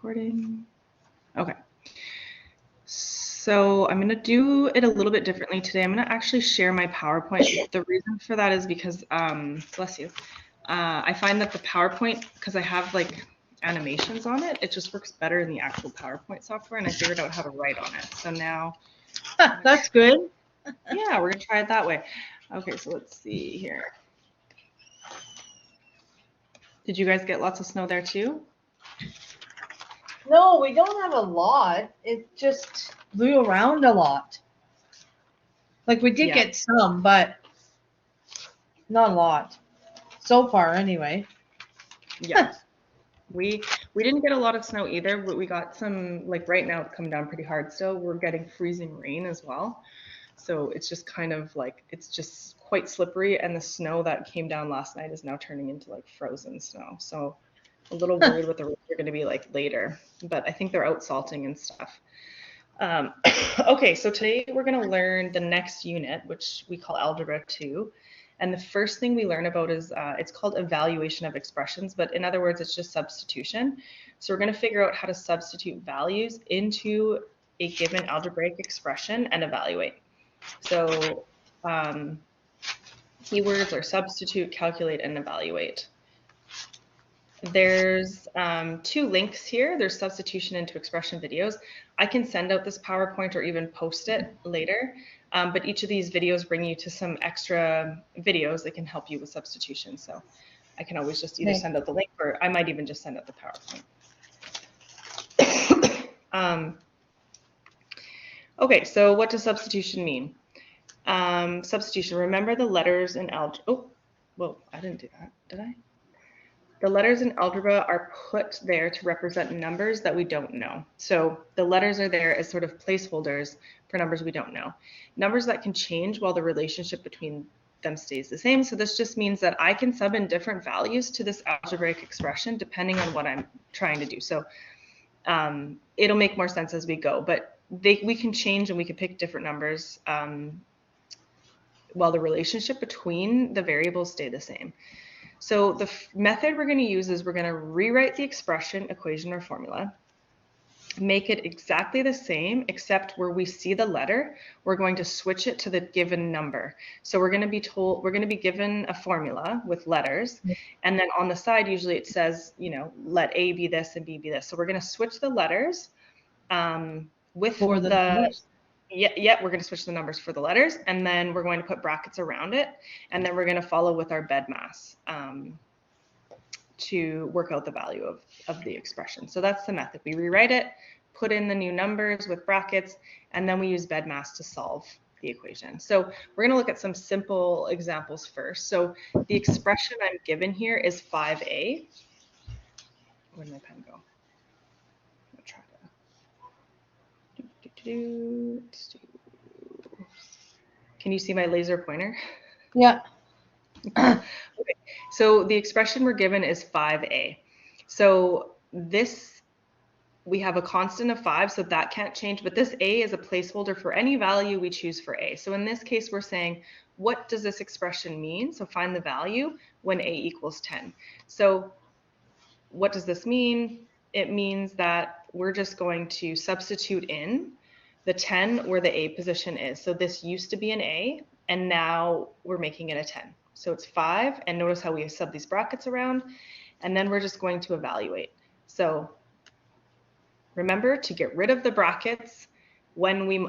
recording. Okay. So I'm going to do it a little bit differently today. I'm going to actually share my PowerPoint. The reason for that is because, bless you, I find that the PowerPoint, because I have like animations on it, it just works better in the actual PowerPoint software, and I figured out how to write on it. So now that's good. Yeah, we're going to try it that way. Okay, so let's see here. Did you guys get lots of snow there too? No, we don't have a lot. It just blew around a lot. Like we did get some, but not a lot. So far, anyway. Yeah. We didn't get a lot of snow either, but we got some, like right now it's come down pretty hard still. We're getting freezing rain as well. So it's just kind of like, it's just quite slippery, and the snow that came down last night is now turning into like frozen snow. So a little worried what the roads are going to be like later, but I think they're out salting and stuff. Okay, so today we're going to learn the next unit, which we call Algebra 2. And the first thing we learn about is, it's called evaluation of expressions, but in other words, it's just substitution. So we're going to figure out how to substitute values into a given algebraic expression and evaluate. So keywords are substitute, calculate, and evaluate. There's two links here. There's substitution into expression videos. I can send out this PowerPoint or even post it later, but each of these videos bring you to some extra videos that can help you with substitution. So I can always just either send out the link, or I might even just send out the PowerPoint. Okay, so what does substitution mean? Substitution, remember the letters in algebra. Oh, whoa, I didn't do that, did I? The letters in algebra are put there to represent numbers that we don't know. So the letters are there as sort of placeholders for numbers we don't know. Numbers that can change while the relationship between them stays the same. So this just means that I can sub in different values to this algebraic expression depending on what I'm trying to do. So it'll make more sense as we go, but we can change and we can pick different numbers while the relationship between the variables stay the same. So the method we're going to use is we're going to rewrite the expression, equation, or formula, make it exactly the same, except where we see the letter, we're going to switch it to the given number. So we're going to be given a formula with letters, and then on the side, usually it says, you know, let A be this and B be this. So we're going to switch the letters with for the numbers. Yeah, we're going to switch the numbers for the letters, and then we're going to put brackets around it, and then we're going to follow with our BEDMAS to work out the value of the expression. So that's the method. We rewrite it, put in the new numbers with brackets, and then we use BEDMAS to solve the equation. So we're going to look at some simple examples first. So the expression I'm given here is 5a. Where did my pen go? I'm going to try to... Can you see my laser pointer? Yeah. Okay. So the expression we're given is 5a. So this, we have a constant of 5, so that can't change, but this a is a placeholder for any value we choose for a. So in this case, we're saying, what does this expression mean? So find the value when a equals 10. So what does this mean? It means that we're just going to substitute in the 10 where the a position is. So this used to be an a, and now we're making it a 10. So it's 5, and notice how we sub these brackets around, and then we're just going to evaluate. So remember to get rid of the brackets when we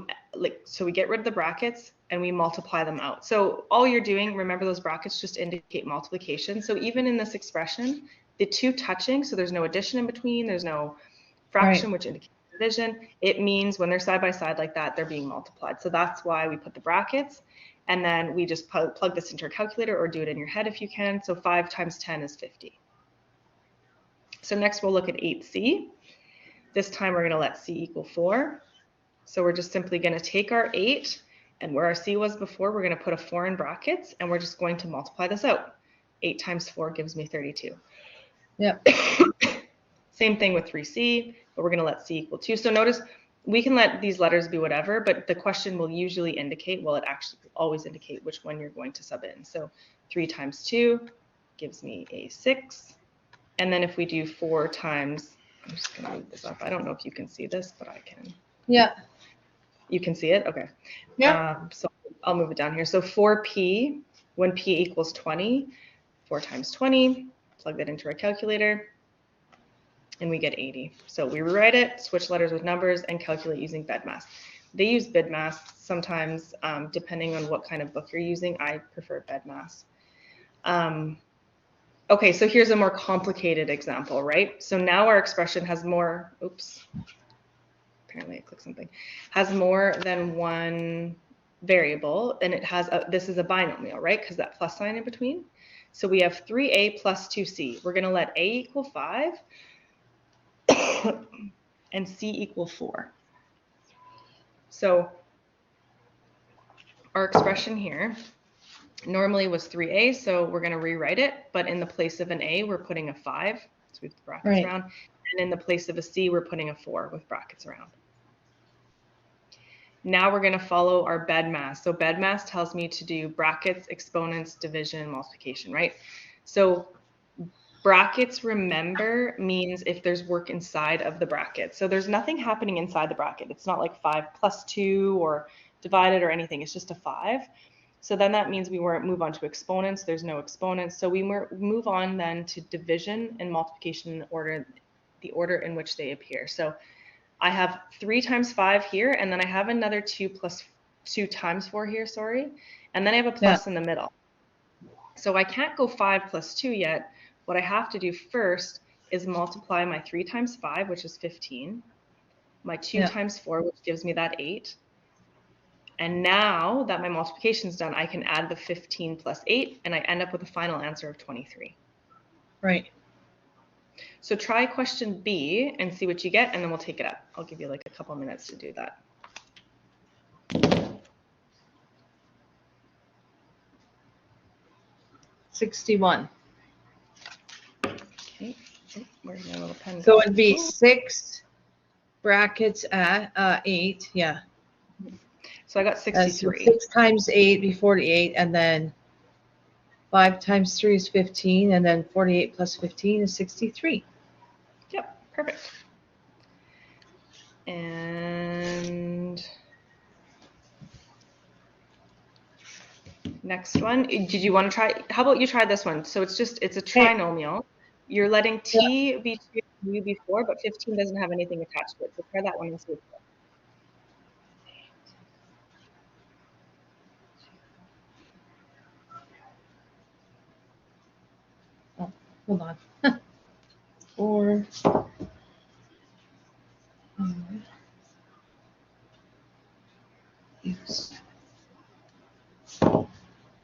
get rid of the brackets and we multiply them out. So all you're doing, remember those brackets just indicate multiplication. So even in this expression, the two touching, so there's no addition in between, there's no fraction, which indicates division. It means when they're side by side like that, they're being multiplied. So that's why we put the brackets, and then we just plug this into our calculator, or do it in your head if you can. So 5 times 10 is 50. So next we'll look at 8c. This time we're going to let c equal 4. So we're just simply going to take our 8, and where our c was before, we're going to put a 4 in brackets, and we're just going to multiply this out. 8 times 4 gives me 32. Yeah. Same thing with 3c, but we're going to let c equal 2. So notice we can let these letters be whatever, but the question will usually indicate, well, it actually will always indicate which one you're going to sub in. So 3 times 2 gives me a 6. And then if we do 4 times I'm just going to move this up. I don't know if you can see this, but I can. Yeah. You can see it? Okay. Yeah. So I'll move it down here. So 4p, when p equals 20, 4 times 20, plug that into our calculator, and we get 80. So we rewrite it, switch letters with numbers, and calculate using BEDMAS. They use BEDMAS sometimes, depending on what kind of book you're using. I prefer BEDMAS. Okay, so here's a more complicated example, right? So now our expression has more, oops, apparently I clicked something, has more than one variable, and it has, this is a binomial, right? Because that plus sign in between. So we have 3a plus 2c. We're gonna let a equal 5 and c equal 4. So our expression here normally was 3a, so we're gonna rewrite it, but in the place of an a, we're putting a 5, so we have the brackets around, and in the place of a c, we're putting a 4 with brackets around. Now we're going to follow our BEDMAS. So BEDMAS tells me to do brackets, exponents, division, multiplication, right? So brackets, remember, means if there's work inside of the bracket. So there's nothing happening inside the bracket. It's not like 5 plus 2 or divided or anything. It's just a 5. So then that means we move on to exponents. There's no exponents. So we move on then to division and multiplication in order, the order in which they appear. So I have 3 times 5 here, and then I have another 2 times 4 here, sorry. And then I have a plus in the middle. So I can't go 5 plus 2 yet. What I have to do first is multiply my 3 times 5, which is 15, my 2 times 4, which gives me that 8. And now that my multiplication is done, I can add the 15 plus 8, and I end up with a final answer of 23. Right. So try question B and see what you get, and then we'll take it up. I'll give you like a couple minutes to do that. $61. Okay. Oh, where's my little pen? So it'd be 6 brackets at 8. Yeah. So I got 63. 6 times 8 be 48, and then 5 times 3 is 15, and then 48 plus 15 is 63. Yep, perfect. And next one, did you want to try, how about you try this one? So it's a trinomial. You're letting t be 2 and u be 4, but 15 doesn't have anything attached to it. So try that one and see. Oh, hold on. 4.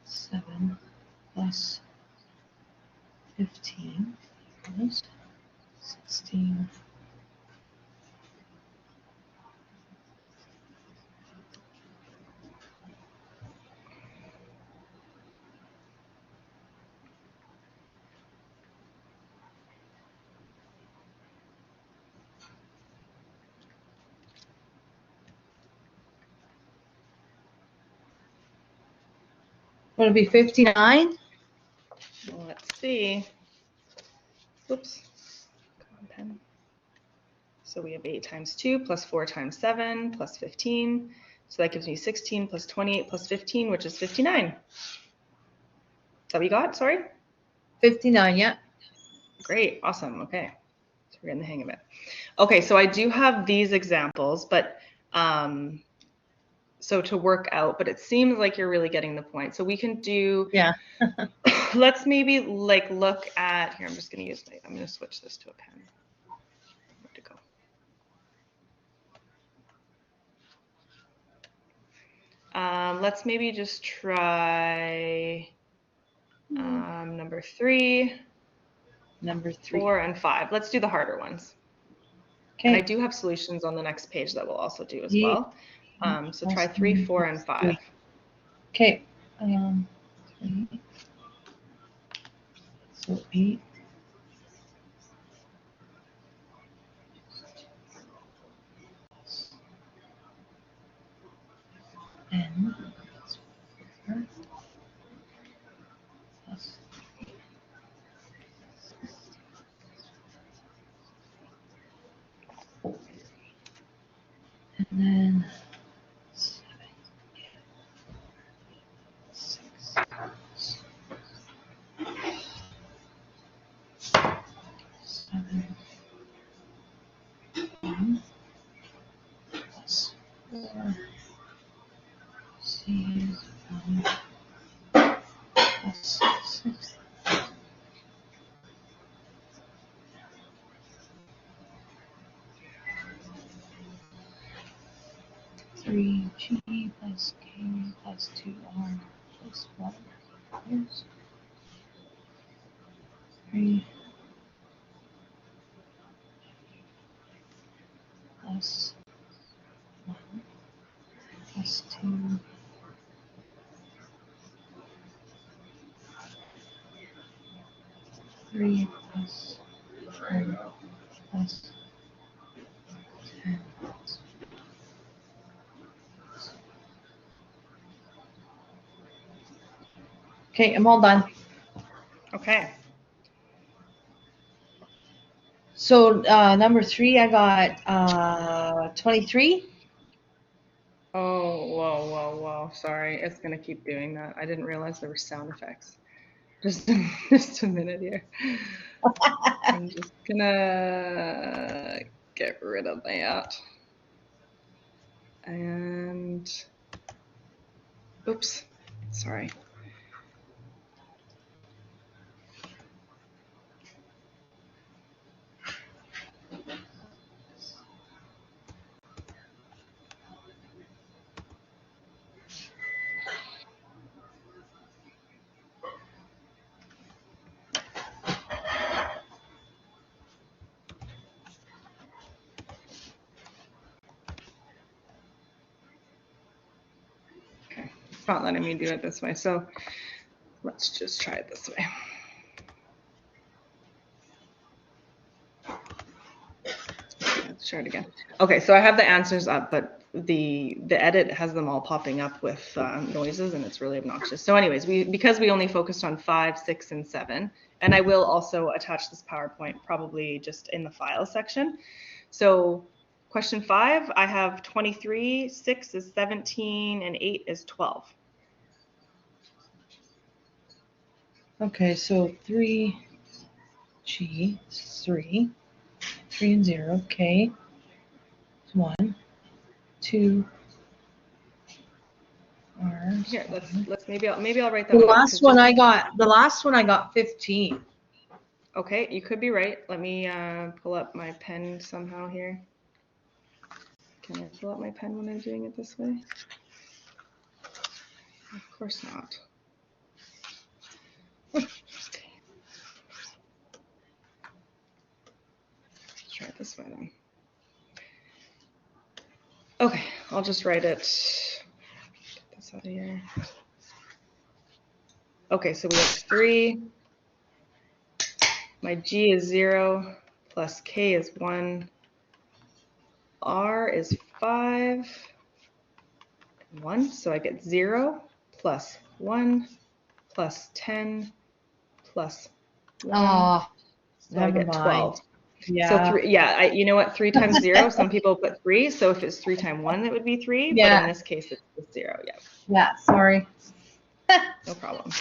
7 plus 15 equals 16. Would it be 59? Well, let's see. Whoops. Come on, pen. So we have 8 times 2 plus 4 times 7 plus 15. So that gives me 16 plus 28 plus 15, which is 59. Is that what you got? Sorry? 59, yeah. Great, awesome, okay. So we're getting the hang of it. Okay, so I do have these examples, but so to work out, but it seems like you're really getting the point. So we can do, let's maybe like look at, here, I'm just gonna use, I'm gonna switch this to a pen. Where to go? Let's maybe just try number 3, 4, and 5. Let's do the harder ones. Okay. And I do have solutions on the next page that we'll also do as well. So try 3, 4, and 5. Okay. 3. So 8. N plus And then 7, 6, 7, 1 plus 4, C is 1 plus 6. 3G plus K plus 2R plus 1 is 3 plus 1 plus 2 3 plus 1 plus 10. Okay, I'm all done. Okay. So number 3, I got 23. Oh, whoa. Sorry, it's gonna keep doing that. I didn't realize there were sound effects. Just a minute here. I'm just gonna get rid of that. And oops, sorry. Okay, it's not letting me do it this way, so let's just try it this way. Let's try it again. Okay, so I have the answers up, but the edit has them all popping up with noises, and it's really obnoxious. So anyways, because we only focused on 5, 6, and 7, and I will also attach this PowerPoint probably just in the file section. So question 5, I have 23, 6 is 17, and 8 is 12. Okay, so 3G is 3. 3 and 0, K is 1. 2 R. Here, let's maybe I'll write that The one down. last one I got 15. Okay, you could be right. Let me pull up my pen somehow here. Can I pull up my pen when I'm doing it this way? Of course not. Okay. Let's try it this way then. Okay, I'll just write it. Get this out of here. Okay, so we have 3. My G is 0 plus K is 1. R is 5. 1, so I get 0 plus 1 plus 10 plus 1. Oh, so I get 12. Yeah. So 3, yeah, you know what? 3 times 0, some people put 3. So if it's 3 times 1, it would be 3. Yeah. But in this case, it's 0. Yeah. Yeah, sorry. No problem.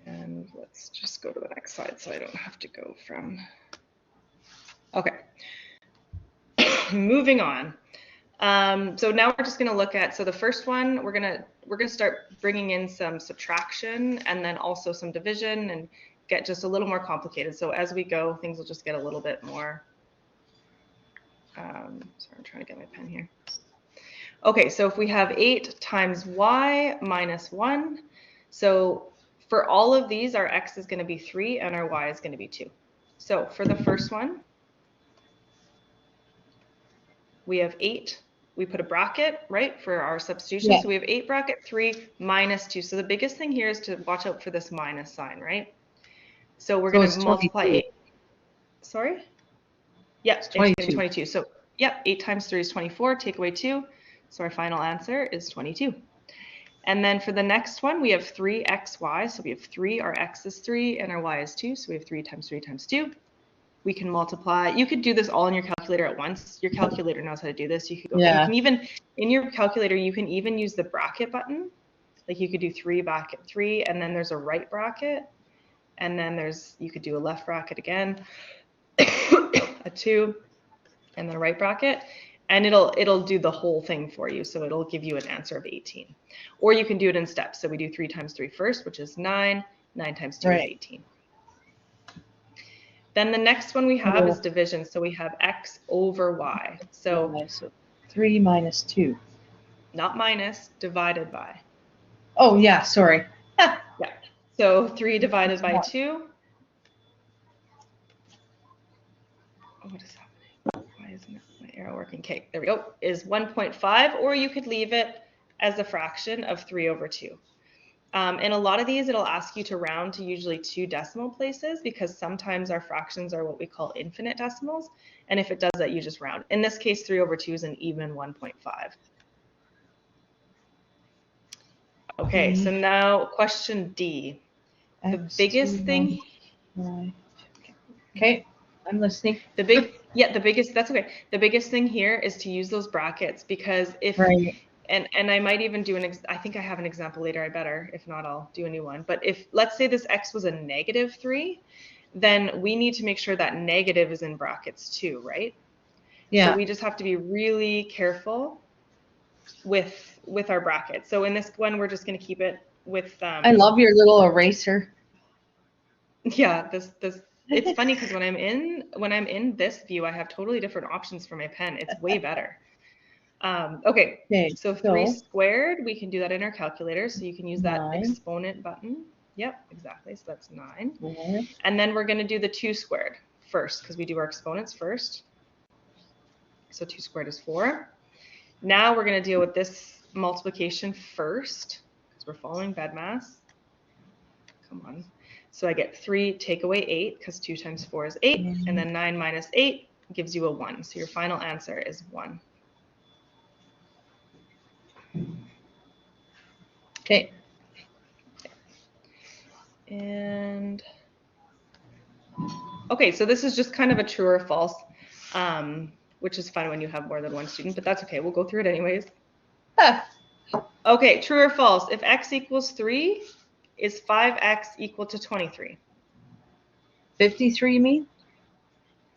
And let's just go to the next slide so I don't have to go from. Okay. Moving on. So now we're just going to look at, so the first one, we're going to start bringing in some subtraction and then also some division and get just a little more complicated. So as we go, things will just get a little bit more. Sorry, I'm trying to get my pen here. Okay, so if we have 8 times y minus 1, so for all of these, our x is going to be 3 and our y is going to be 2. So for the first one, we have 8. We put a bracket, right, for our substitution. Yeah. So we have 8 bracket 3 minus 2. So the biggest thing here is to watch out for this minus sign, right? So we're going to multiply 8. Sorry? Yeah, it's going to be 22. So, yep, 8 times 3 is 24. Take away 2. So our final answer is 22. And then for the next one, we have 3xy. So we have 3, our x is 3, and our y is 2. So we have 3 times 3 times 2. we can multiply. You could do this all in your calculator at once. Your calculator knows how to do this. You could go. Yeah. You can even, in your calculator, you can even use the bracket button. Like you could do 3 bracket 3, and then there's a right bracket, and then you could do a left bracket again, a 2, and then a right bracket, and it'll do the whole thing for you. So it'll give you an answer of 18. Or you can do it in steps. So we do 3 times 3 first, which is 9. 9 times 2 is 18. Then the next one we have is division. So we have x over y. So 3 minus 2. Not minus, divided by. Oh, yeah, sorry. Yeah. So 3 divided by 2. Oh, what is happening? Why isn't my arrow working? Okay, there we go. Is 1.5, or you could leave it as a fraction of 3 over 2. In a lot of these, it'll ask you to round to usually 2 decimal places, because sometimes our fractions are what we call infinite decimals. And if it does that, you just round. In this case, 3 over 2 is an even 1.5. Okay, so now question D. The biggest thing. Okay, I'm listening. That's okay. The biggest thing here is to use those brackets, because if, and I might even do I think I have an example later, I better, if not, I'll do a new one. But if, let's say this x was a negative 3, then we need to make sure that negative is in brackets too, right? Yeah. So we just have to be really careful with our brackets. So in this one, we're just going to keep it with. I love your little eraser. Yeah, this it's funny because when I'm in this view, I have totally different options for my pen. It's way better. Okay, so 3 squared, we can do that in our calculator. So you can use that exponent button. Yep, exactly. So that's 9. And then we're going to do the 2 squared first, because we do our exponents first. So 2 squared is 4. Now we're going to deal with this multiplication first, because we're following BEDMAS. Come on. So I get 3 take away 8, because 2 times 4 is 8, and then 9 minus 8 gives you a 1. So your final answer is 1. Okay. And okay, so this is just kind of a true or false, which is fun when you have more than one student, but that's okay. We'll go through it anyways. Okay, true or false? If x equals 3, is 5x equal to 23? 53, you mean?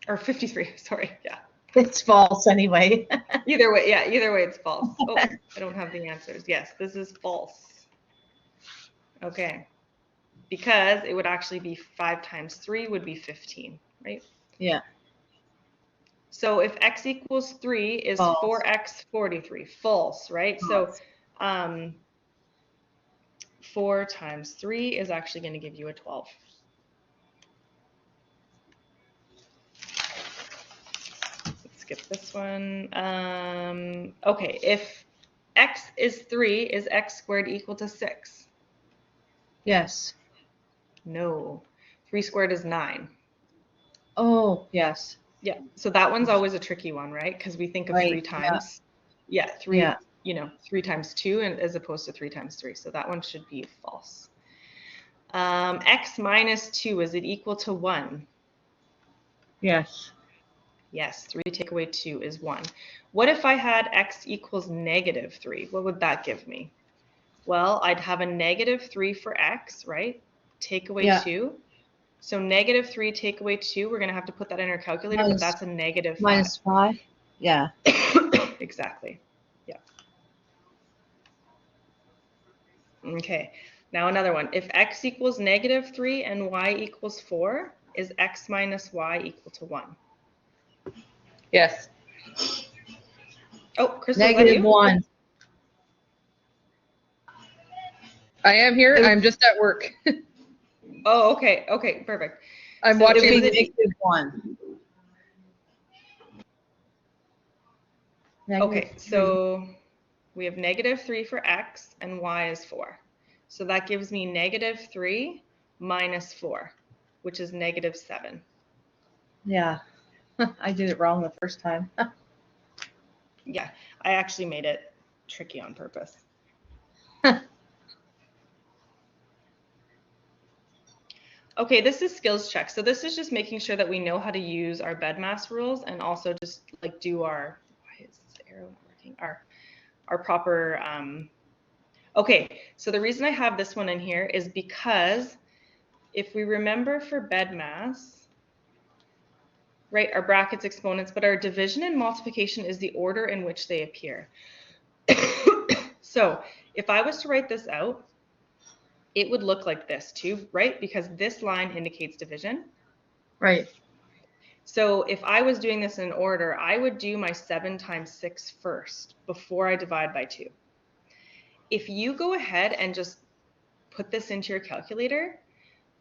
Or 53, sorry, yeah. It's false anyway. Either way it's false. Oh, I don't have the answers. Yes, this is false. Okay, because it would actually be 5 times 3 would be 15, right? Yeah. So if x equals 3, is false. 4x 43? False, right? False. So 4 times 3 is actually going to give you a 12. Let's skip this one. Okay, if x is 3, is x squared equal to 6? Yes. No. 3 squared is 9. Oh, yes. Yeah, so that one's always a tricky one, right? Because we think of 3 times. Yeah, 3, yeah. 3 times 2 as opposed to 3 times 3. So that one should be false. X minus 2, is it equal to 1? Yes. Yes, 3 take away 2 is 1. What if I had x equals negative 3? What would that give me? Well, I'd have a negative 3 for x, right? Take away 2. So negative 3 take away 2, we're going to have to put that in our calculator, but that's a negative 5. Minus 5? Yeah. Exactly. Yeah. Okay, now another one. If x equals negative 3 and y equals 4, is x minus y equal to 1? Yes. Oh, Crystal, is that you? -1. I am here. I'm just at work. Oh, okay. Okay, perfect. I'm watching -1. Okay, so we have negative 3 for x and y is 4. So that gives me negative 3 minus 4, which is negative 7. Yeah, I did it wrong the first time. Yeah, I actually made it tricky on purpose. Okay, this is skills check. So this is just making sure that we know how to use our BEDMAS rules and also just like do our, why is this arrow not working? Our proper, okay, so the reason I have this one in here is because if we remember for BEDMAS, right, our brackets, exponents, but our division and multiplication is the order in which they appear. So if I was to write this out, it would look like this too, right? Because this line indicates division. Right. So if I was doing this in order, I would do my 7 times 6 first before I divide by 2. If you go ahead and just put this into your calculator,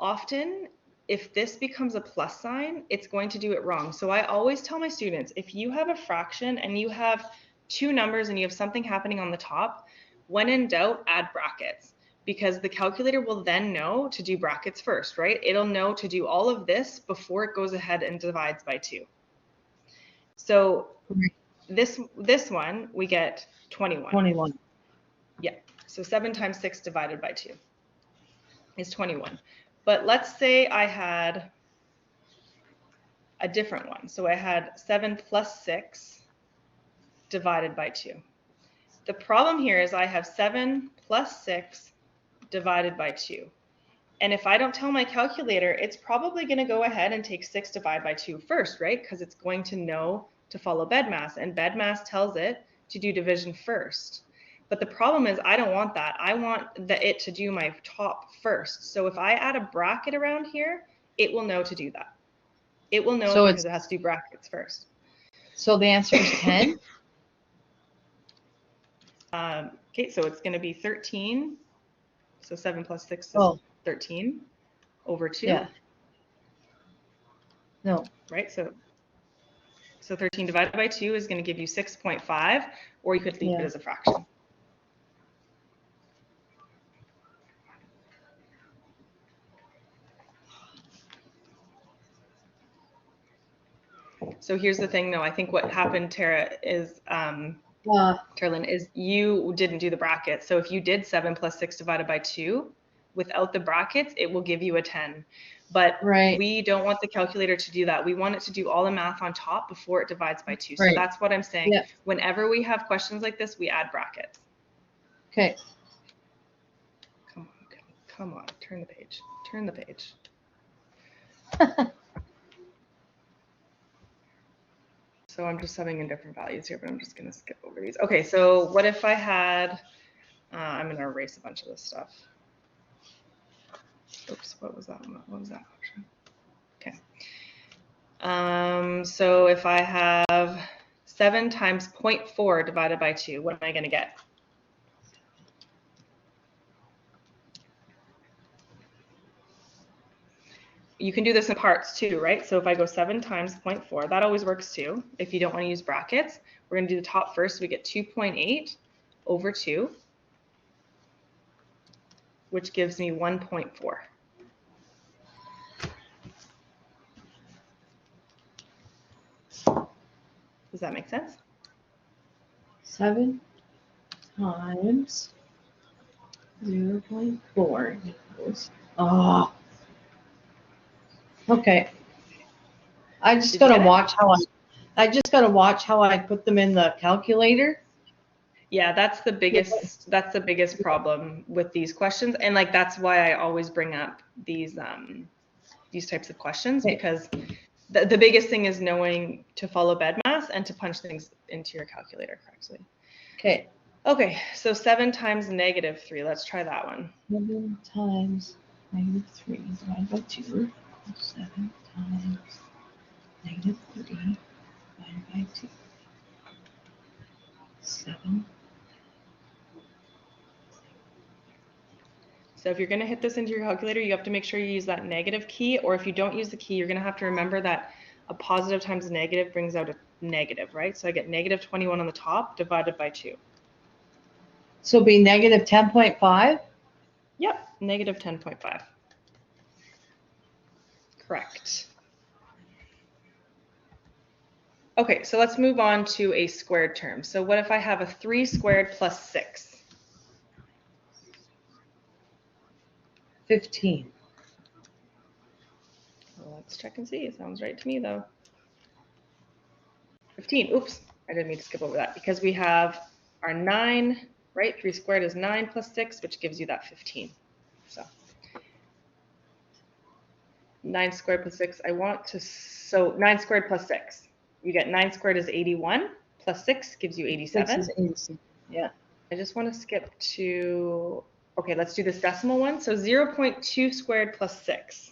often if this becomes a plus sign, it's going to do it wrong. So I always tell my students, if you have a fraction and you have two numbers and you have something happening on the top, when in doubt, add brackets, because the calculator will then know to do brackets first, right? It'll know to do all of this before it goes ahead and divides by 2. So this one, we get 21. 21. Yeah, so 7 times 6 divided by 2 is 21. But let's say I had a different one. So I had 7 plus 6 divided by 2. The problem here is I have 7 plus 6 divided by 2. And if I don't tell my calculator, it's probably going to go ahead and take 6 divided by 2 first, right? Because it's going to know to follow BEDMAS, and BEDMAS tells it to do division first. But the problem is I don't want that. I want it to do my top first. So if I add a bracket around here, it will know to do that. It will know because it has to do brackets first. So the answer is 10? Okay, so it's going to be 13. So 7 plus 6 is 13 over 2. Yeah. No. Right, so 13 divided by 2 is going to give you 6.5, or you could leave it as a fraction. So here's the thing, though. I think what happened, Tara, is Terlyn, is you didn't do the bracket. So if you did 7 plus 6 divided by 2 without the brackets, it will give you a 10. But we don't want the calculator to do that. We want it to do all the math on top before it divides by 2. So that's what I'm saying. Yeah. Whenever we have questions like this, we add brackets. Okay. Come on, turn the page. Turn the page. So I'm just subbing in different values here, but I'm just going to skip over these. Okay, so what if I had, I'm going to erase a bunch of this stuff. Oops, what was that? What was that function? Okay. So if I have 7 times 0.4 divided by 2, what am I going to get? You can do this in parts too, right? So if I go 7 times 0.4, that always works too. If you don't want to use brackets, we're going to do the top first. We get 2.8 over 2, which gives me 1.4. Does that make sense? 7 times 0.4 equals, okay. I just gotta watch how I put them in the calculator. Yeah, that's the biggest problem with these questions, and like that's why I always bring up these types of questions, because the biggest thing is knowing to follow BEDMAS and to punch things into your calculator correctly. Okay. Okay, so 7 times -3. Let's try that one. 7 times -3 divided by 2. 7 times -3 divided by 2. 7. So if you're going to hit this into your calculator, you have to make sure you use that negative key, or if you don't use the key, you're going to have to remember that a positive times a negative brings out a negative, right? So I get -21 on the top divided by 2. So it'll be -10.5? Yep, -10.5. Correct. Okay, so let's move on to a squared term. So what if I have a 3 squared plus 6? 15. Let's check and see. It sounds right to me though. 15. Oops, I didn't mean to skip over that because we have our 9, right? 3 squared is 9 plus 6, which gives you that 15. So 9 squared plus 6, so 9 squared plus 6. You get 9 squared is 81, plus 6 gives you 87. 6 is 87. Yeah. I just want to skip to, okay, let's do this decimal one. So 0.2 squared plus 6.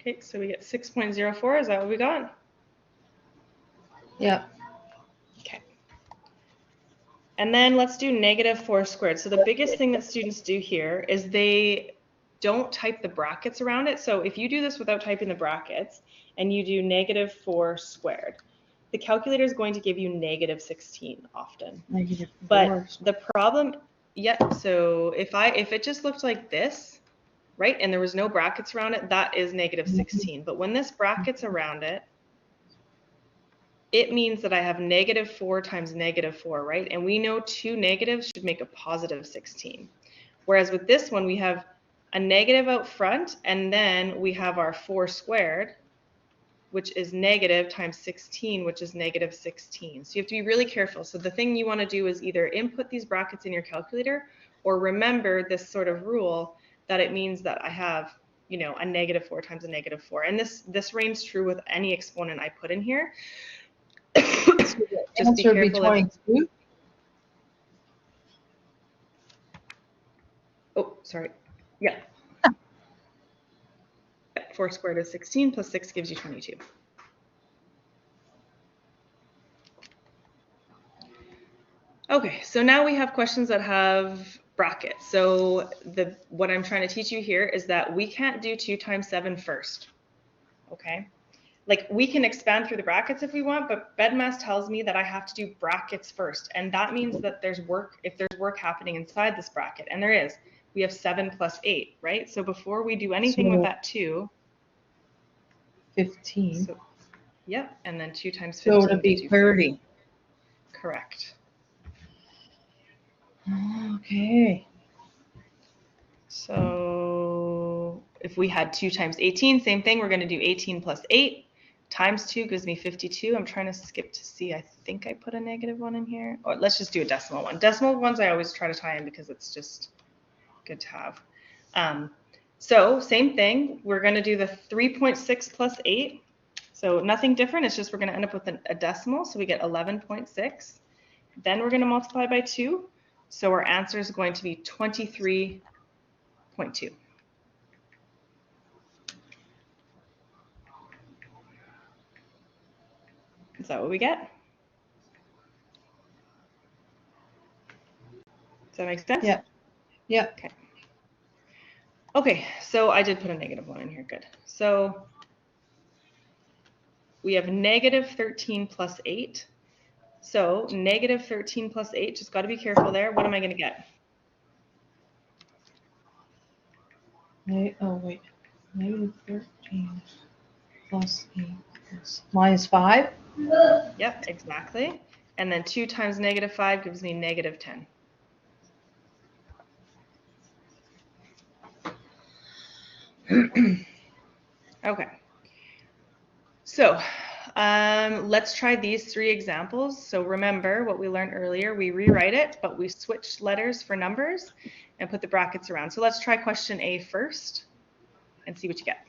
Okay, so we get 6.04. Is that what we got? Yeah. Okay. And then let's do -4 squared. So the biggest thing that students do here is they don't type the brackets around it. So if you do this without typing the brackets and you do -4 squared, the calculator is going to give you -16 often. -4. But the problem, yeah, so if it just looked like this, right, and there was no brackets around it, that is -16. But when this brackets around it, it means that I have -4 times -4, right? And we know 2 negatives should make a positive 16. Whereas with this one, we have a negative out front, and then we have our 4 squared, which is negative times 16, which is -16. So you have to be really careful. So the thing you want to do is either input these brackets in your calculator or remember this sort of rule that it means that I have, you know, a -4 times a -4. And this reigns true with any exponent I put in here. Just be careful. 22. Oh, sorry. Yeah. 4 squared is 16 plus 6 gives you 22. Okay, so now we have questions that have brackets. So what I'm trying to teach you here is that we can't do 2 times 7 first. Okay? Like we can expand through the brackets if we want, but BEDMAS tells me that I have to do brackets first. And that means that if there's work happening inside this bracket, and there is, we have 7 plus 8, right? So before we do anything with that 2, 15. So, yep, and then 2 times 15 So it'll be gives you 30. Correct. Okay. So if we had 2 times 18, same thing, we're going to do 18 plus 8 times 2 gives me 52. I'm trying to skip to see, I think I put a -1 in here. Or let's just do a decimal one. Decimal ones I always try to tie in because it's just good to have. So same thing, we're going to do the 3.6 plus 8. So nothing different, it's just we're going to end up with a decimal, so we get 11.6. Then we're going to multiply by 2, so our answer is going to be 23.2. Is that what we get? Does that make sense? Yeah. Yeah. Okay. Okay, so I did put a -1 in here, good. So we have -13 plus 8. So -13 plus 8, just got to be careful there. What am I going to get? Oh, wait. -13 plus 8 -5? Yep, exactly. And then 2 times -5 gives me -10. Okay. So let's try these 3 examples. So remember what we learned earlier, we rewrite it, but we switch letters for numbers and put the brackets around. So let's try question A first and see what you get.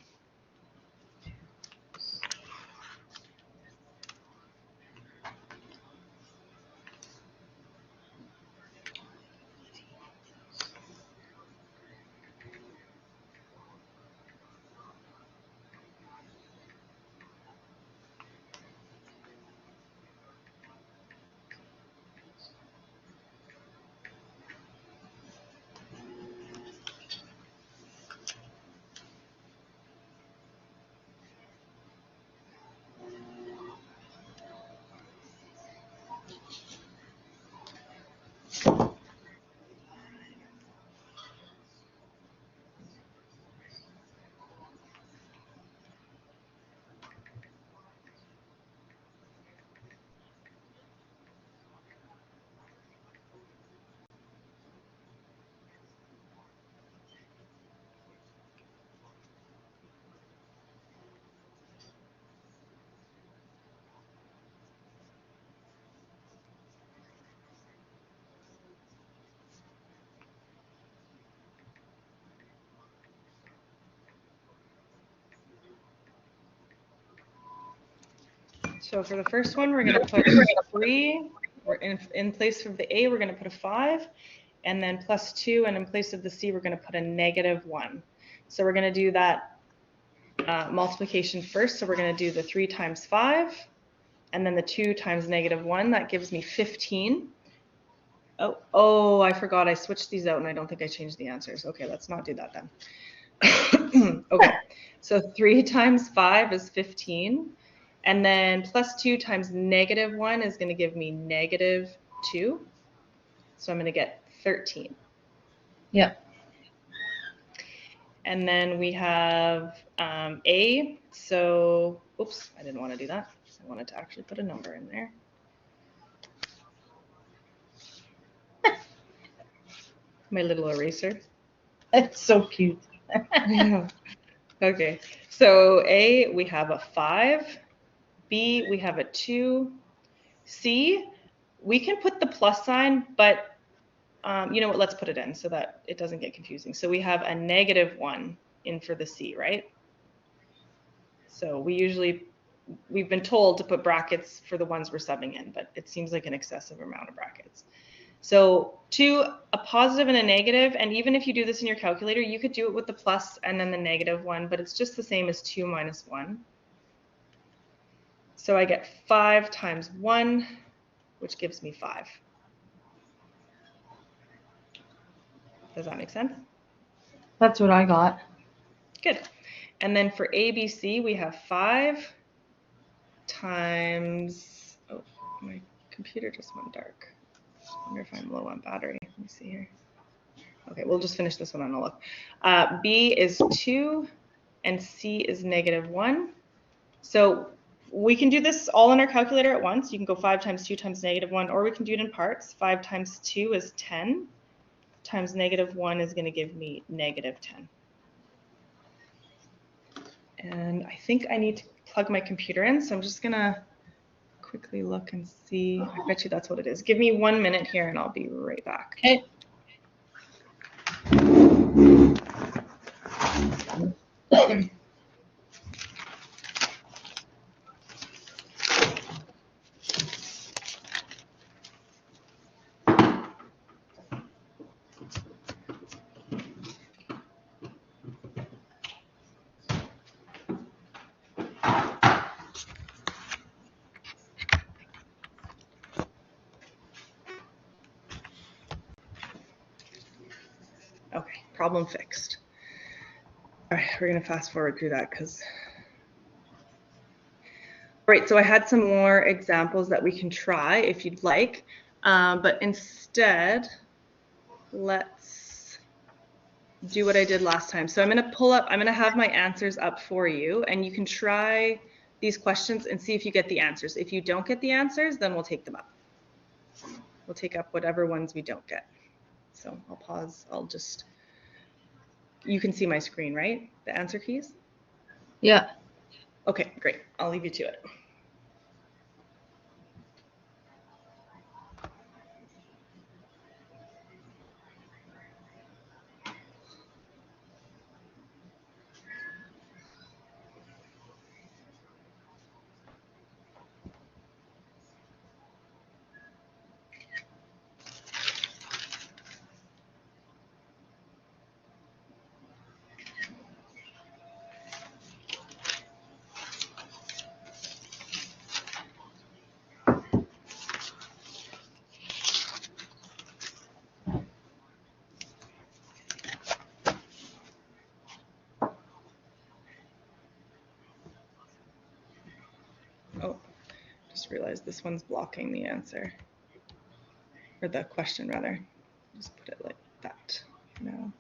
So for the first one, we're going to put 3. We're in place of the A, we're going to put a 5. And then plus 2, and in place of the C, we're going to put a -1. So we're going to do that multiplication first. So we're going to do the 3 times 5, and then the 2 times -1. That gives me 15. Oh, I forgot. I switched these out, and I don't think I changed the answers. Okay, let's not do that then. Okay, so 3 times 5 is 15. And then plus 2 times -1 is going to give me -2. So I'm going to get 13. Yeah. And then we have A. So, oops, I didn't want to do that. I wanted to actually put a number in there. My little eraser. That's so cute. Yeah. Okay, so A, we have a 5. B, we have a 2. C, we can put the plus sign, but you know what, let's put it in so that it doesn't get confusing. So we have a -1 in for the C, right? So we've been told to put brackets for the ones we're subbing in, but it seems like an excessive amount of brackets. So a positive and a negative, and even if you do this in your calculator, you could do it with the plus and then the -1, but it's just the same as 2 minus 1. So I get 5 times 1, which gives me 5. Does that make sense? That's what I got. Good. And then for ABC, we have 5 times, oh, my computer just went dark. I wonder if I'm low on battery. Let me see here. Okay, we'll just finish this one and I'll look. B is 2 and C is -1. So we can do this all in our calculator at once. You can go 5 times 2 times -1, or we can do it in parts. 5 times 2 is 10, times -1 is going to give me -10. And I think I need to plug my computer in, so I'm just going to quickly look and see. I bet you that's what it is. Give me 1 minute here and I'll be right back. Okay. Okay, problem fixed. All right, we're going to fast forward through that because. All right, so I had some more examples that we can try if you'd like, but instead, let's do what I did last time. So I'm going to have my answers up for you, and you can try these questions and see if you get the answers. If you don't get the answers, then we'll take them up. We'll take up whatever ones we don't get. So I'll pause. You can see my screen, right? The answer keys? Yeah. Okay, great. I'll leave you to it. Oh, just realized this one's blocking the answer, or the question rather. Just put it like that now.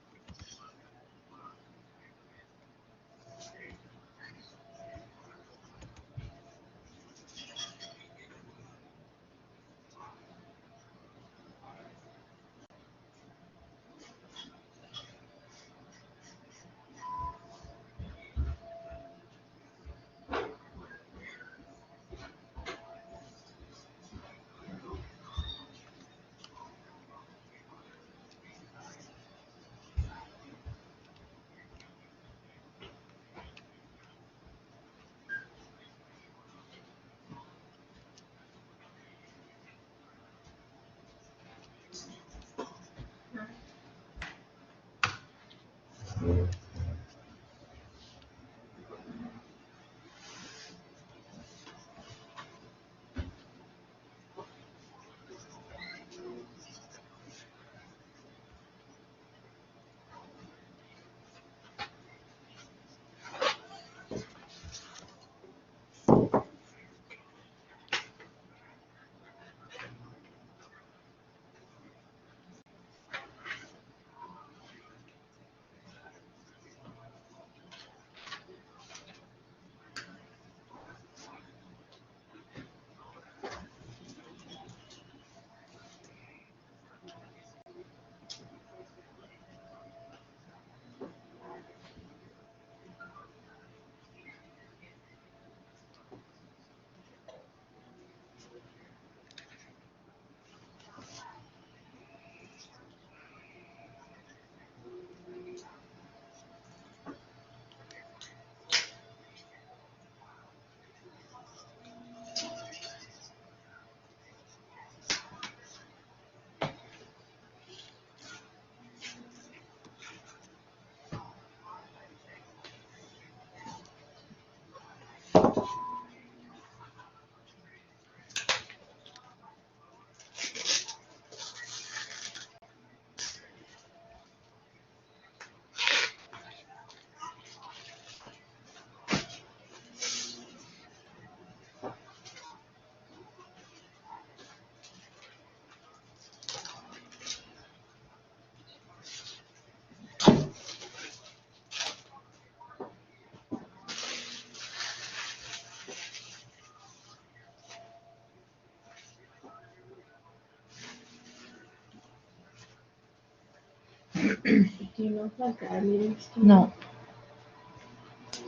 Do you know if that grad meeting's still No,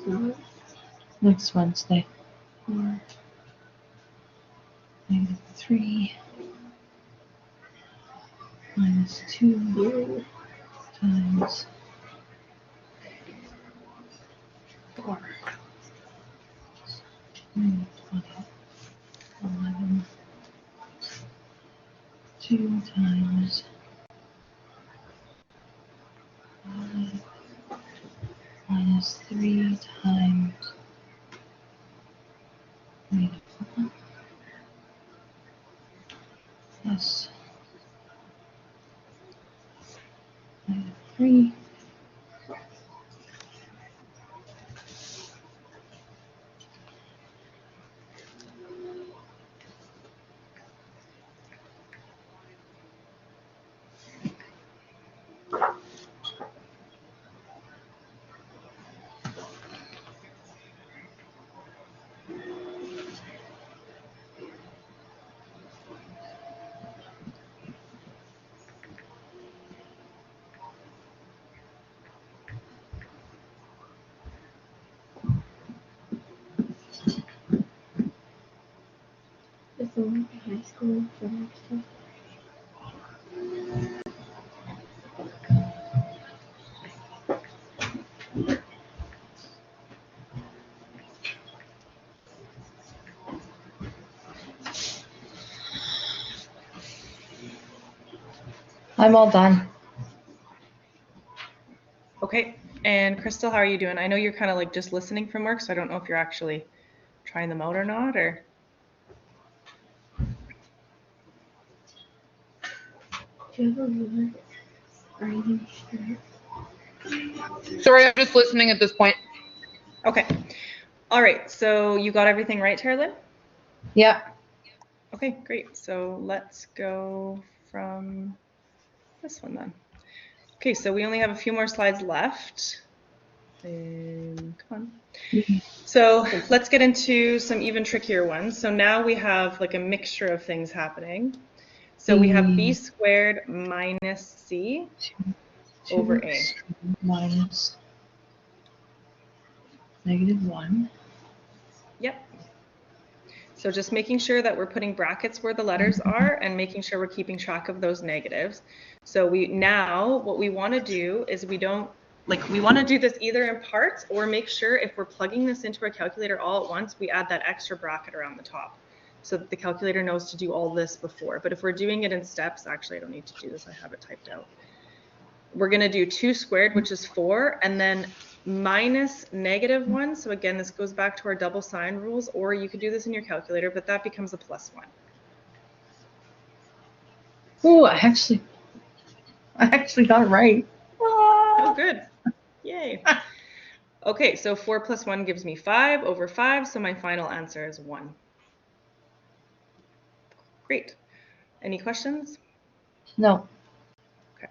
on? next Wednesday. Yeah. -3 minus 2 Yeah. times 4. 20, 11. 2 times 5 minus 3 times -1 plus -3. Is the one for high school for next year? I'm all done. Okay, and Crystal, how are you doing? I know you're kind of like just listening from work, so I don't know if you're actually trying them out or not, or. Do you have a ruler? Are you sure? Sorry, I'm just listening at this point. Okay. All right, so you got everything right, Terlin? Yeah. Okay, great. So let's go from this one then. Okay, so we only have a few more slides left. Come on. So let's get into some even trickier ones. So now we have like a mixture of things happening. So we have b squared minus c over a. Minus -1. Yep. So just making sure that we're putting brackets where the letters are and making sure we're keeping track of those negatives. So what we want to do is we want to do this either in parts, or make sure if we're plugging this into our calculator all at once, we add that extra bracket around the top so that the calculator knows to do all this before. But if we're doing it in steps, actually I don't need to do this, I have it typed out. we're going to do 2 squared, which is 4, and then minus -1. So again, this goes back to our double sign rules, or you could do this in your calculator, but that becomes a +1. Oh, I actually got it right. Oh, good. Yay. Okay, so 4 + 1 gives me 5 over 5, so my final answer is 1. Great. Any questions? No. Okay.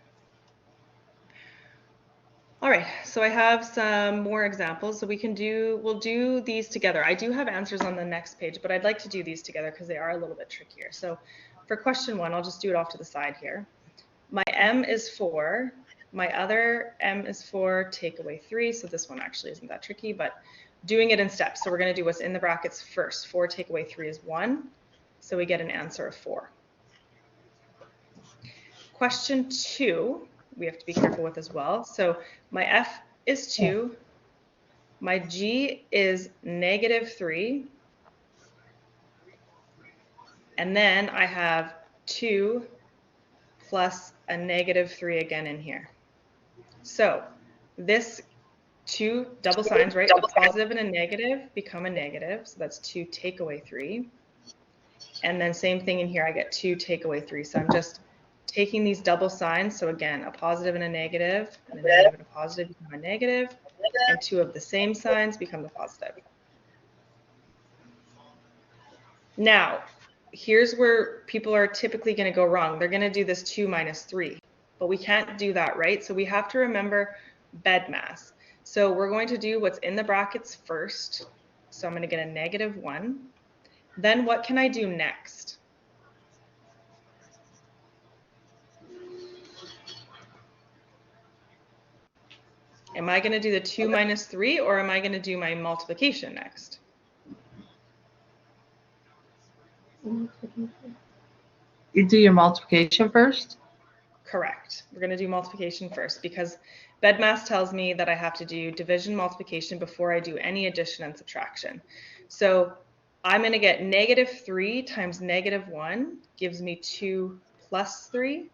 All right, so I have some more examples. So we'll do these together. I do have answers on the next page, but I'd like to do these together because they are a little bit trickier. So for question 1, I'll just do it off to the side here. My m is 4. My other m is 4, take away 3. So this one actually isn't that tricky, but doing it in steps. So we're going to do what's in the brackets first. 4 take away 3 is 1. So we get an answer of 4. Question 2, we have to be careful with as well. So my f is 2. My g is -3. And then I have 2 plus a -3 again in here. So this 2 double signs, right? A positive and a negative become a negative. So that's 2 take away 3. And then same thing in here, I get 2 take away 3. So I'm just taking these double signs. So again, a positive and a negative and a positive become a negative. And 2 of the same signs become the positive. Now, here's where people are typically going to go wrong. They're going to do this 2 minus 3. But we can't do that, right? So we have to remember BEDMAS. So we're going to do what's in the brackets first. So I'm going to get a -1. Then what can I do next? Am I going to do the 2 minus 3, or am I going to do my multiplication next? You do your multiplication first? Correct. We're going to do multiplication first because BEDMAS tells me that I have to do division multiplication before I do any addition and subtraction. So I'm going to get -3 times -1 gives me 2 plus 3,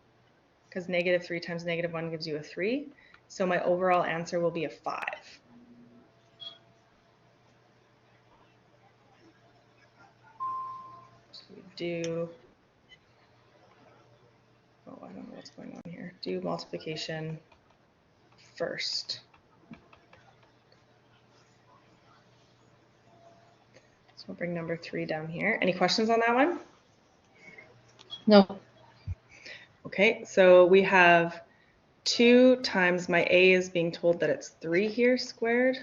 because -3 times -1 gives you a 3. So my overall answer will be a 5. So we do, oh, I don't know what's going on here. Do multiplication first. So we'll bring number 3 down here. Any questions on that one? No. Okay, so we have 2 times my a is being told that it's 3 here squared.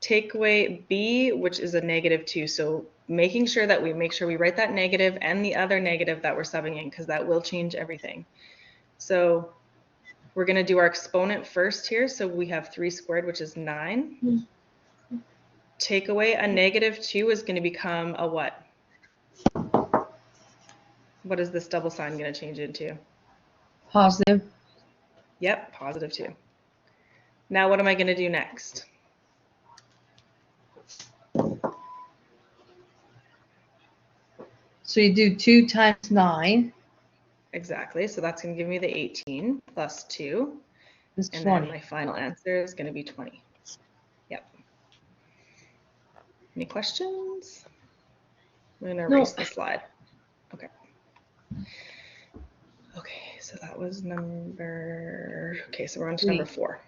Take away b, which is a -2. So making sure that we write that negative and the other negative that we're subbing in, because that will change everything. So we're going to do our exponent first here. So we have 3 squared, which is 9. Take away a -2 is going to become a what? What is this double sign going to change into? Positive. Yep, +2. Now what am I going to do next? So you do 2 times 9. Exactly, so that's going to give me the 18 plus 2. Is And 20. then my final answer is going to be 20. Yep. Any questions? I'm going to erase the slide. Okay. Okay, so that was okay, so we're on to number 4.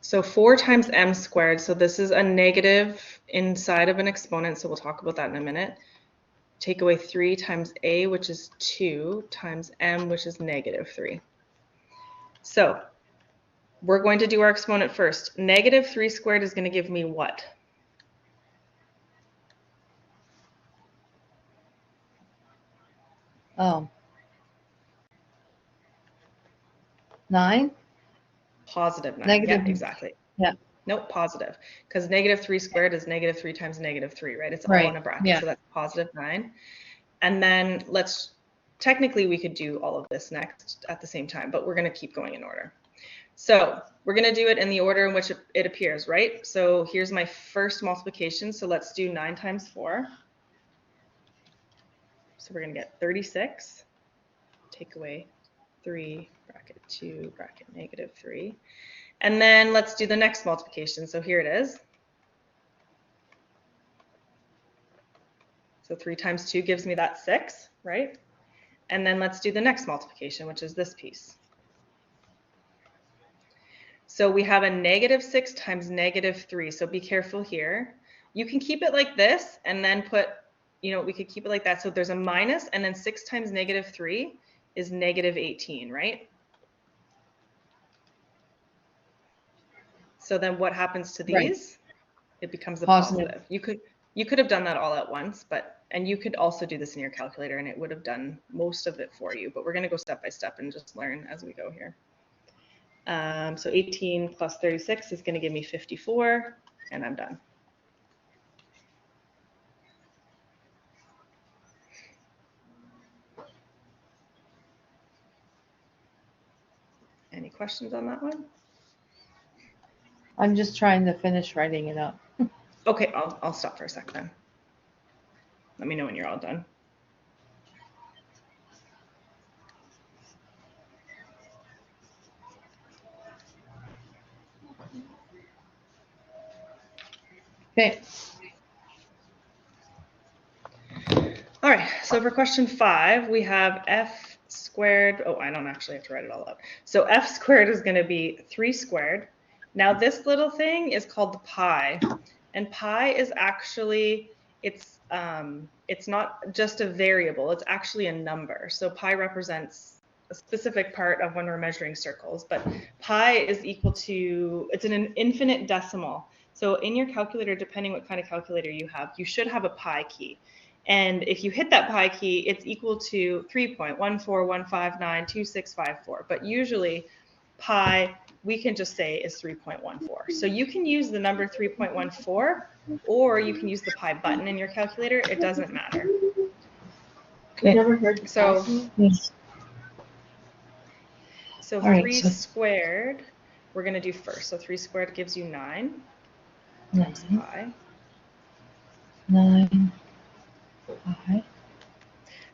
So 4 times m squared, so this is a negative inside of an exponent, so we'll talk about that in a minute. Take away 3 times a, which is 2, times m, which is -3. So we're going to do our exponent first. -3 squared is going to give me what? Oh. 9? Positive 9. Negative. Yeah, exactly. Yeah. Nope, positive. Because -3 squared is -3 times -3, right? It's all Right. in a bracket, Yeah. so that's +9. And then technically we could do all of this next at the same time, but we're going to keep going in order. So we're going to do it in the order in which it appears, right? So here's my first multiplication. So let's do 9 times 4. So we're going to get 36. Take away 3, bracket 2, bracket negative 3. And then let's do the next multiplication. So here it is. So 3 times 2 gives me that 6, right? And then let's do the next multiplication, which is this piece. So we have a negative 6 times negative 3. So be careful here. You can keep it like this and then put, we could keep it like that. So there's a minus, and then 6 times negative 3 is negative 18, right? So then what happens to these? Right. It becomes a positive. You could have done that all at once, and you could also do this in your calculator and it would have done most of it for you, but we're going to go step by step and just learn as we go here. So 18 plus 36 is going to give me 54, and I'm done. Any questions on that one? I'm just trying to finish writing it up. Okay, I'll stop for a sec then. Let me know when you're all done. Okay. All right, so for question 5, we have f squared. Oh, I don't actually have to write it all out. So f squared is going to be 3 squared. Now this little thing is called the pi, and pi is actually, it's not just a variable, it's actually a number. So pi represents a specific part of when we're measuring circles, but pi is equal to, it's an infinite decimal. So in your calculator, depending what kind of calculator you have, you should have a pi key. And if you hit that pi key, it's equal to 3.141592654. But usually pi, we can just say is 3.14. So you can use the number 3.14, or you can use the pi button in your calculator. It doesn't matter. Okay. Never heard the So, yes. So all 3 squared, we're going to do first. So 3 squared gives you 9 times pi. 9 pi.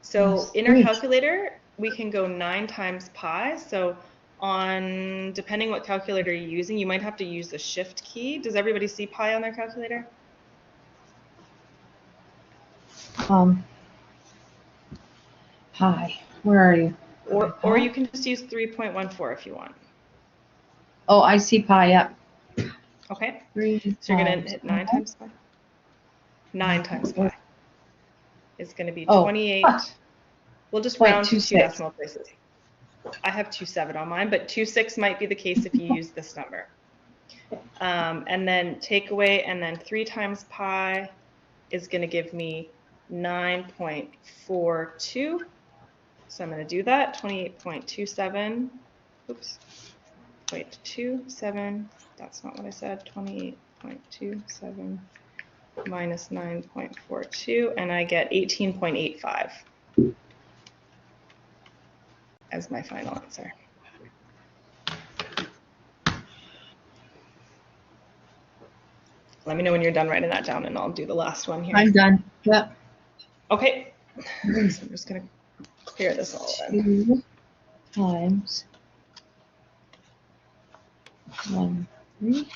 So in our calculator, we can go 9 times pi. So depending what calculator you're using, you might have to use the shift key. Does everybody see pi on their calculator? Pi. Where are you? Or you can just use 3.14 if you want. Oh, I see pi up. Okay. 3 so you're going to hit 9 times pi. 9 times pi is going to be 28. We'll just round to 2 decimal places. I have 27 on mine, but 26 might be the case if you use this number. And then take away, and then 3 times pi is going to give me 9.42. So I'm going to do that, 28.27. Oops. Wait, 27. That's not what I said. 28.27 minus 9.42, and I get 18.85 as my final answer. Let me know when you're done writing that down, and I'll do the last one here. I'm done. Yep. Okay. So I'm just going to clear this all then. 2 times 1, 3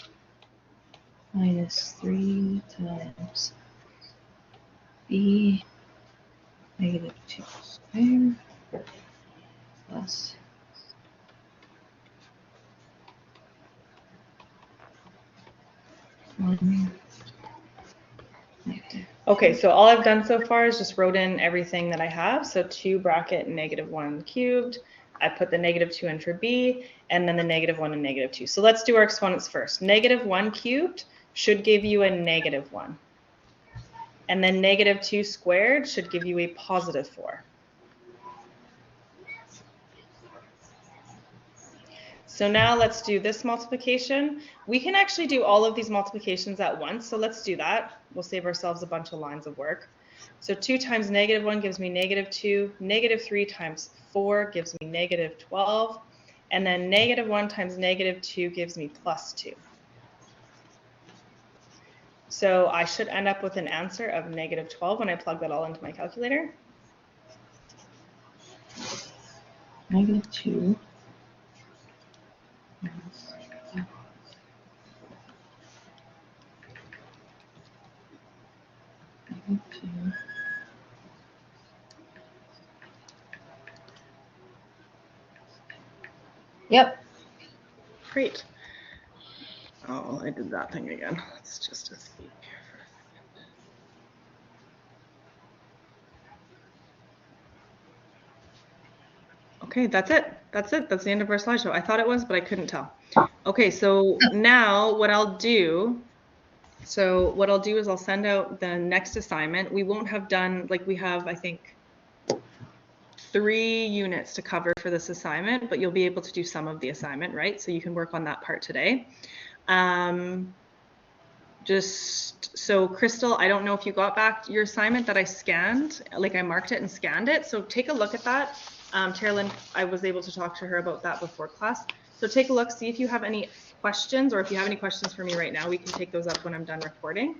minus 3 times b negative 2 squared plus Okay, so all I've done so far is just wrote in everything that I have. So 2 bracket negative 1 cubed. I put the negative 2 in for b, and then the negative 1 and negative 2. So let's do our exponents first. Negative 1 cubed should give you a negative 1. And then negative 2 squared should give you a positive 4. So now let's do this multiplication. We can actually do all of these multiplications at once, so let's do that. We'll save ourselves a bunch of lines of work. So 2 times negative 1 gives me negative 2. Negative 3 times 4 gives me negative 12. And then negative 1 times negative 2 gives me plus 2. So I should end up with an answer of negative 12 when I plug that all into my calculator. -2. -2. Yep. Great. Oh, I did that thing again. Let's just escape here for a second. Okay, that's it. That's it. That's the end of our slideshow. I thought it was, but I couldn't tell. Okay, so now what I'll do is I'll send out the next assignment. We won't have done, like we have, I think, 3 units to cover for this assignment, but you'll be able to do some of the assignment, right? So you can work on that part today. Just so Crystal, I don't know if you got back your assignment that I scanned, like I marked it and scanned it. So take a look at that. Carolyn, I was able to talk to her about that before class. So take a look, see if you have any questions, or if you have any questions for me right now, we can take those up when I'm done recording.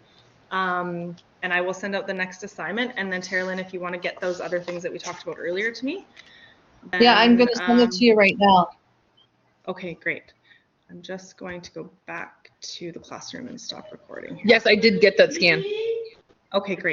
And I will send out the next assignment. And then Carolyn, if you want to get those other things that we talked about earlier to me. Then, Yeah, I'm going to send it to you right now. Okay, great. I'm just going to go back to the classroom and stop recording here. Yes, I did get that scan. Okay, great.